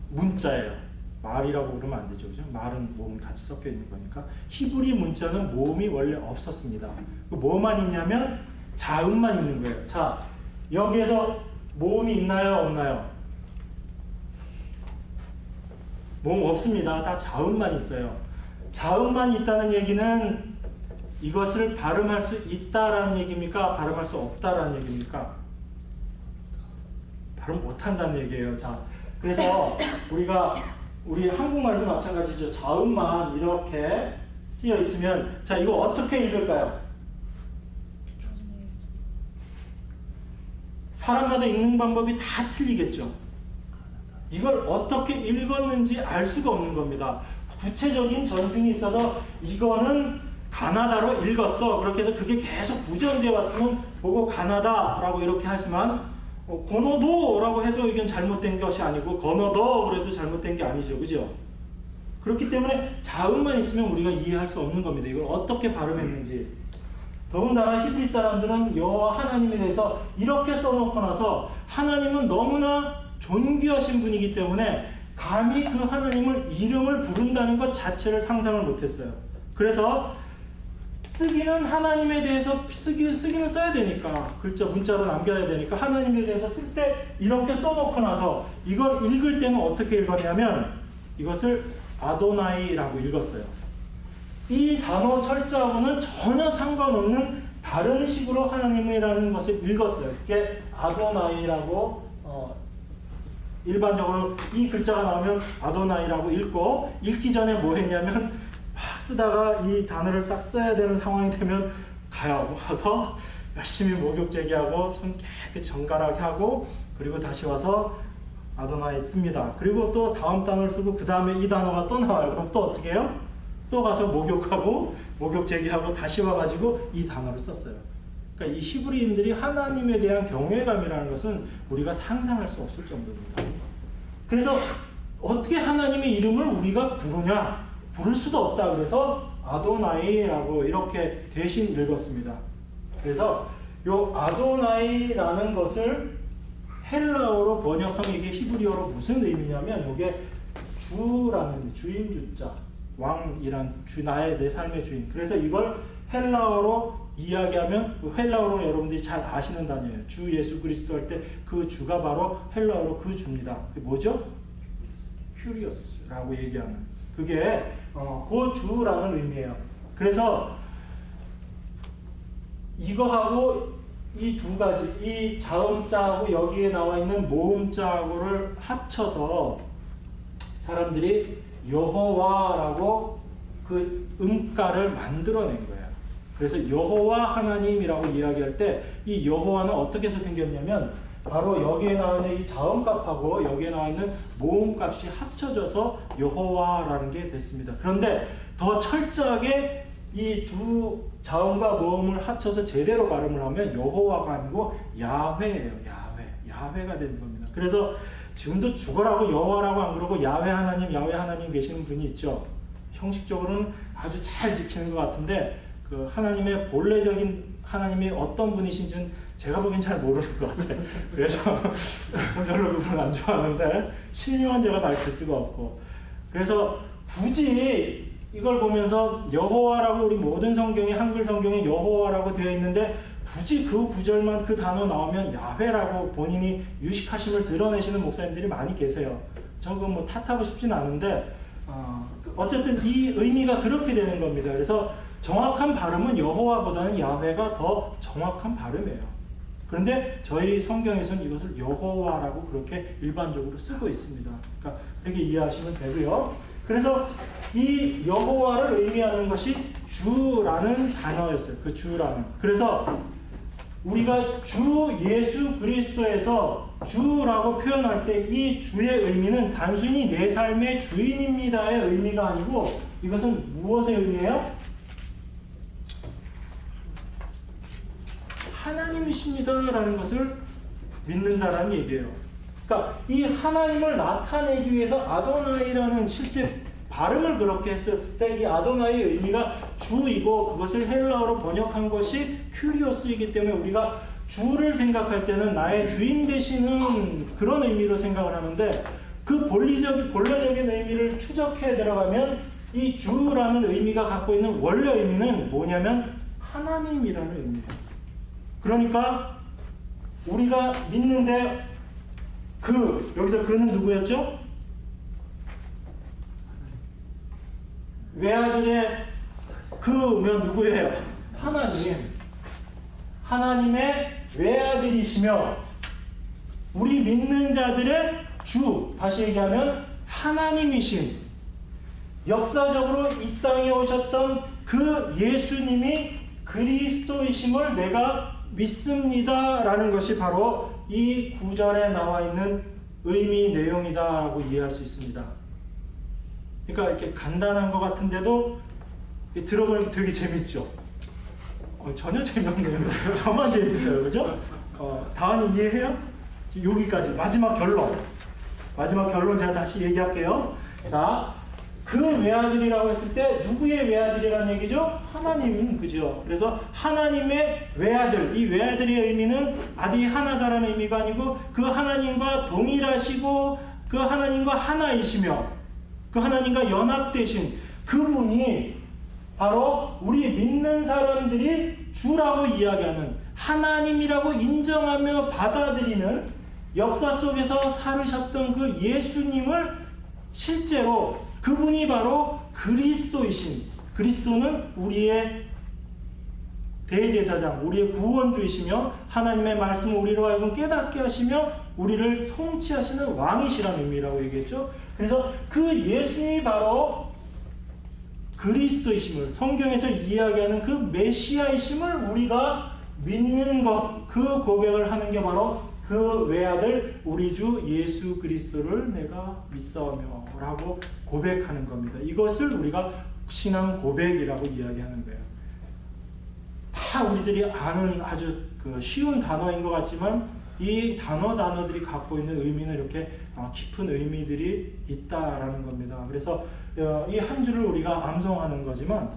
Speaker 1: 문자예요. 말이라고 그러면 안 되죠. 그죠? 말은 모음이 같이 섞여 있는 거니까. 히브리 문자는 모음이 원래 없었습니다. 뭐만 있냐면 자음만 있는 거예요. 자, 여기에서 모음이 있나요? 없나요? 모음 없습니다. 다 자음만 있어요. 자음만 있다는 얘기는 이것을 발음할 수 있다라는 얘기입니까? 발음할 수 없다라는 얘기입니까? 발음 못한다는 얘기예요. 자, 그래서 우리 한국말도 마찬가지죠. 자음만 이렇게 쓰여 있으면, 자, 이거 어떻게 읽을까요? 사람마다 읽는 방법이 다 틀리겠죠. 이걸 어떻게 읽었는지 알 수가 없는 겁니다. 구체적인 전승이 있어서 이거는 가나다로 읽었어. 그렇게 해서 그게 계속 구전되어 왔으면 보고 가나다라고 이렇게 하지만 고노도라고 해도 이건 잘못된 것이 아니고 건어도 그래도 잘못된 게 아니죠. 그죠? 그렇기 때문에 자음만 있으면 우리가 이해할 수 없는 겁니다. 이걸 어떻게 발음했는지. 더군다나 히브리 사람들은 여호와 하나님에 대해서 이렇게 써놓고 나서 하나님은 너무나 존귀하신 분이기 때문에 감히 그 하나님을 이름을 부른다는 것 자체를 상상을 못했어요. 그래서 쓰기는 하나님에 대해서 쓰기는 써야 되니까 문자로 남겨야 되니까 하나님에 대해서 쓸 때 이렇게 써놓고 나서 이걸 읽을 때는 어떻게 읽었냐면 이것을 아도나이라고 읽었어요. 이 단어 철자하고는 전혀 상관없는 다른 식으로 하나님이라는 것을 읽었어요. 그게 아도나이라고 일반적으로 이 글자가 나오면 아도나이라고 읽고 읽기 전에 뭐 했냐면 막 쓰다가 이 단어를 딱 써야 되는 상황이 되면 가서 열심히 목욕 제기하고 손 깨끗이 정갈하게 하고 그리고 다시 와서 아도나이 씁니다. 그리고 또 다음 단어를 쓰고 그 다음에 이 단어가 또 나와요. 그럼 또 어떻게 해요? 또 가서 목욕하고 목욕 제기하고 다시 와가지고 이 단어를 썼어요. 그러니까 이 히브리인들이 하나님에 대한 경외감이라는 것은 우리가 상상할 수 없을 정도입니다. 그래서 어떻게 하나님의 이름을 우리가 부르냐? 부를 수도 없다. 그래서 아도나이라고 이렇게 대신 읽었습니다. 그래서 요 아도나이라는 것을 헬라어로 번역하면 이게 히브리어로 무슨 의미냐면 이게 주라는 주인 주자 왕이란 내 삶의 주인. 그래서 이걸 헬라어로 이야기하면 헬라어로 여러분들이 잘 아시는 단어예요. 주 예수 그리스도 할 때 그 주가 바로 헬라어로 그 주입니다. 그게 뭐죠? 큐리어스라고 얘기하는 그게 그 주라는 의미예요. 그래서 이거하고 이 두 가지, 이 자음자하고 여기에 나와 있는 모음자하고를 합쳐서 사람들이 여호와라고 그 음가를 만들어낸 거예요. 그래서 여호와 하나님이라고 이야기할 때 이 여호와는 어떻게 해서 생겼냐면 바로 여기에 나와 있는 이 자음값하고 여기에 나와 있는 모음값이 합쳐져서 여호와라는 게 됐습니다. 그런데 더 철저하게 이 두 자음과 모음을 합쳐서 제대로 발음을 하면 여호와가 아니고 야훼예요. 야훼가 되는 겁니다. 그래서 지금도 죽어라고 여호와라고 안 그러고 야훼 하나님 계시는 분이 있죠. 형식적으로는 아주 잘 지키는 것 같은데 그 하나님의 본래적인 하나님이 어떤 분이신지는 제가 보기엔 잘 모르는 것 같아요. 그래서 전 별로 그분을 안 좋아하는데 실명은 제가 밝힐 수가 없고 그래서 굳이 이걸 보면서 여호와라고 우리 모든 성경에 한글 성경에 여호와라고 되어 있는데 굳이 그 구절만 그 단어 나오면 야훼라고 본인이 유식하심을 드러내시는 목사님들이 많이 계세요. 저거 뭐 탓하고 싶진 않은데 어쨌든 이 의미가 그렇게 되는 겁니다. 그래서 정확한 발음은 여호와보다는 야훼가 더 정확한 발음이에요. 그런데 저희 성경에서는 이것을 여호와라고 그렇게 일반적으로 쓰고 있습니다. 그러니까 그렇게 이해하시면 되고요. 그래서 이 여호와를 의미하는 것이 주라는 단어였어요. 그 주라는. 그래서 우리가 주 예수 그리스도에서 주라고 표현할 때 이 주의 의미는 단순히 내 삶의 주인입니다의 의미가 아니고 이것은 무엇의 의미예요? 하나님이십니다라는 것을 믿는다라는 얘기예요. 그러니까 이 하나님을 나타내기 위해서 아도나이라는 실제 발음을 그렇게 했었을 때 이 아도나이의 의미가 주이고 그것을 헬라어로 번역한 것이 큐리오스이기 때문에 우리가 주를 생각할 때는 나의 주인 되시는 그런 의미로 생각을 하는데 그 본래적인 의미를 추적해 들어가면 이 주라는 의미가 갖고 있는 원래 의미는 뭐냐면 하나님이라는 의미예요. 그러니까 우리가 믿는데 여기서 그는 누구였죠? 외아들의 그면 누구예요? 하나님의 외아들이시며 우리 믿는 자들의 주, 다시 얘기하면 하나님이신 역사적으로 이 땅에 오셨던 그 예수님이 그리스도이심을 내가 믿습니다라는 것이 바로 이 구절에 나와 있는 의미 내용이다라고 이해할 수 있습니다. 그러니까 이렇게 간단한 것 같은데도 들어보면 되게 재밌죠. 전혀 재미없네요. 저만 재밌어요, 그죠? 다은이 이해해요? 여기까지 마지막 결론 제가 다시 얘기할게요. 자, 그 외아들이라고 했을 때 누구의 외아들이라는 얘기죠? 하나님, 그죠? 그래서 하나님의 외아들, 이 외아들의 의미는 아들이 하나다라는 의미가 아니고 그 하나님과 동일하시고 그 하나님과 하나이시며 그 하나님과 연합되신 그분이 바로 우리 믿는 사람들이 주라고 이야기하는 하나님이라고 인정하며 받아들이는 역사 속에서 살으셨던 그 예수님을 실제로 그분이 바로 그리스도이신, 그리스도는 우리의 대제사장, 우리의 구원주이시며 하나님의 말씀을 우리로 하여금 깨닫게 하시며 우리를 통치하시는 왕이시라는 의미라고 얘기했죠. 그래서 그 예수님이 바로 그리스도이심을, 성경에서 이야기하는 그 메시아이심을 우리가 믿는 것, 그 고백을 하는 게 바로 그 외아들 우리 주 예수 그리스도를 내가 믿사오며 라고 고백하는 겁니다. 이것을 우리가 신앙 고백이라고 이야기하는 거예요. 다 우리들이 아는 아주 쉬운 단어인 것 같지만 이 단어들이 갖고 있는 의미는 이렇게 깊은 의미들이 있다라는 겁니다. 그래서 이 한 줄을 우리가 암송하는 거지만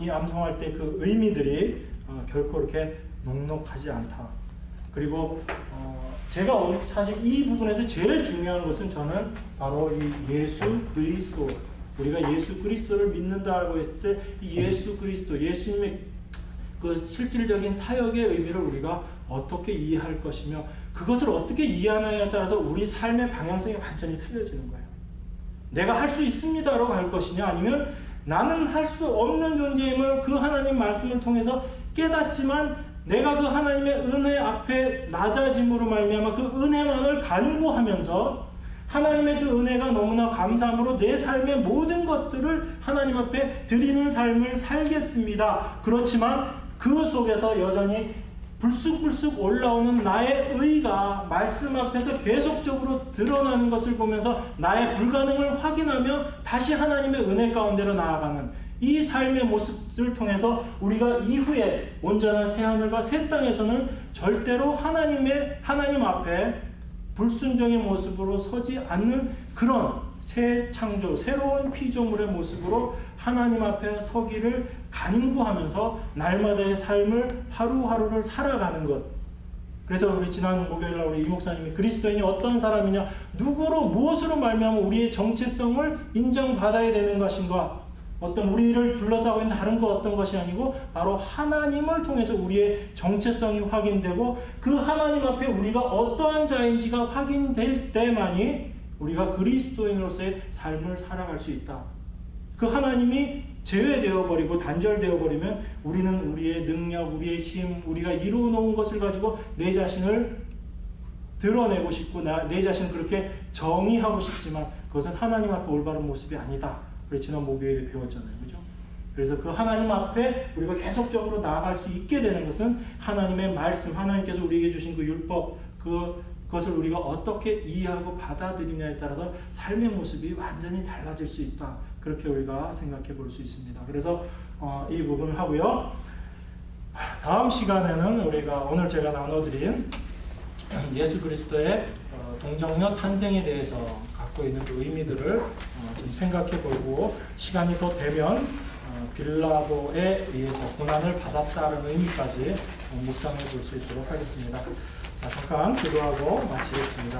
Speaker 1: 이 암송할 때 그 의미들이 결코 이렇게 녹록하지 않다. 그리고 제가 사실 이 부분에서 제일 중요한 것은 저는 바로 이 예수 그리스도, 우리가 예수 그리스도를 믿는다고 했을 때 이 예수 그리스도, 예수님의 그 실질적인 사역의 의미를 우리가 어떻게 이해할 것이며 그것을 어떻게 이해하느냐에 따라서 우리 삶의 방향성이 완전히 틀려지는 거예요. 내가 할 수 있습니다라고 할 것이냐, 아니면 나는 할 수 없는 존재임을 그 하나님 말씀을 통해서 깨닫지만 내가 그 하나님의 은혜 앞에 낮아짐으로 말미암아 그 은혜만을 간구하면서 하나님의 그 은혜가 너무나 감사함으로 내 삶의 모든 것들을 하나님 앞에 드리는 삶을 살겠습니다. 그렇지만 그 속에서 여전히 불쑥불쑥 올라오는 나의 의가 말씀 앞에서 계속적으로 드러나는 것을 보면서 나의 불가능을 확인하며 다시 하나님의 은혜 가운데로 나아가는 이 삶의 모습을 통해서 우리가 이후에 온전한 새하늘과 새 땅에서는 절대로 하나님 앞에 불순종의 모습으로 서지 않는 그런 새 창조, 새로운 피조물의 모습으로 하나님 앞에 서기를 간구하면서 날마다의 삶을 하루하루를 살아가는 것. 그래서 우리 지난 목요일날 우리 이 목사님이 그리스도인이 어떤 사람이냐, 누구로 무엇으로 말미암아 우리의 정체성을 인정받아야 되는 것인가, 어떤 우리를 둘러싸고 있는 다른 거 어떤 것이 아니고 바로 하나님을 통해서 우리의 정체성이 확인되고 그 하나님 앞에 우리가 어떠한 자인지가 확인될 때만이 우리가 그리스도인으로서의 삶을 살아갈 수 있다. 그 하나님이 제외되어 버리고 단절되어 버리면 우리는 우리의 능력, 우리의 힘, 우리가 이루어 놓은 것을 가지고 내 자신을 드러내고 싶고 내 자신을 그렇게 정의하고 싶지만 그것은 하나님 앞에 올바른 모습이 아니다. 우리 지난 목요일에 배웠잖아요. 그죠? 그래서 그 하나님 앞에 우리가 계속적으로 나아갈 수 있게 되는 것은 하나님의 말씀, 하나님께서 우리에게 주신 그 율법, 그것을 우리가 어떻게 이해하고 받아들이냐에 따라서 삶의 모습이 완전히 달라질 수 있다. 그렇게 우리가 생각해 볼 수 있습니다. 그래서 이 부분을 하고요. 다음 시간에는 우리가 오늘 제가 나눠드린 예수 그리스도의 동정녀 탄생에 대해서 갖고 있는 그 의미들을 좀 생각해 보고 시간이 더 되면 빌라도에 의해서 고난을 받았다는 의미까지 묵상해 볼 수 있도록 하겠습니다. 자, 잠깐 기도하고 마치겠습니다.